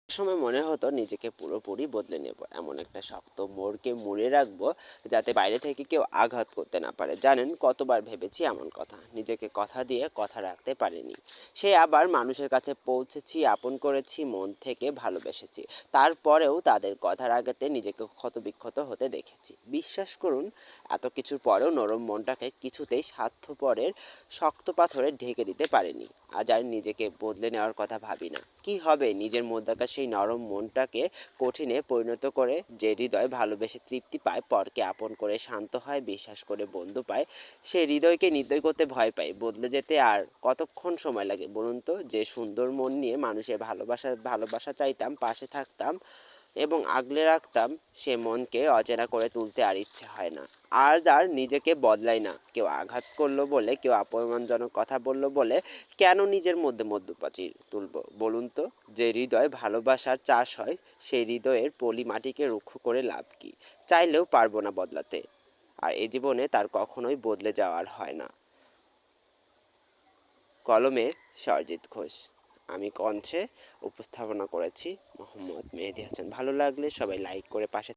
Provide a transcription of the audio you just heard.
সময় মনে হতো নিজেকে পুরোপুরি বদলে নেব, এমন একটা শক্ত মোড়কে মুড়ে রাখবো যাতে বাইরে থেকে কেউ আঘাত করতে না পারে। জানেন, কতবার ভেবেছি এমন কথা, নিজেকে কথা দিয়ে কথা রাখতে পারিনি। সে আবার মানুষের কাছে পৌঁছেছি, আপন করেছি, মন থেকে ভালোবেসেছি, তারপরেও তাদের কথার আঘাতে নিজেকে ক্ষতবিক্ষত হতে দেখেছি। বিশ্বাস করুন, এত কিছুর পরেও নরম মনটাকে কিছুতেই স্বার্থপরের শক্ত পাথরে ঢেকে দিতে পারিনি। আজ আর নিজেকে বদলে নেওয়ার কথা ভাবি না। কি হবে নিজের মধ্যকার সেই নরম মনটাকে কঠিনে পরিণত করে? যে হৃদয় ভালোবেসে তৃপ্তি পায়, পরকে আপন করে শান্ত হয়, বিশ্বাস করে বন্ধু পায়, সে হৃদয়কে নির্দয় করতে ভয় পায়। বদলে যেতে আর কতক্ষণ সময় লাগে বলুন তো? যে সুন্দর মন নিয়ে মানুষের ভালোবাসা ভালোবাসা চাইতাম, পাশে থাকতাম এবং আগলে রাখতাম, সে মনকে অচেনা করে তুলতে আর ইচ্ছে হয় না। আজ আর নিজেকে বদলাই না। কেউ আঘাত করলো বলে, কেউ অপমানজনক কথা বলল বলে কেন নিজের মধ্যে মধ্যপ্রাচীর তুলব বলুন তো? যে হৃদয় ভালোবাসার চাষ হয়, সেই হৃদয়ের পলি মাটিকে রুক্ষ করে লাভ কি? চাইলেও পারবো না বদলাতে। আর এ জীবনে তার কখনোই বদলে যাওয়ার হয় না। কলমে সরজিৎ ঘোষ। আমি কণ্ঠে উপস্থাপনা করেছি মোহাম্মদ মেহেদী হাসান। ভালো লাগলে সবাই লাইক করে পাশে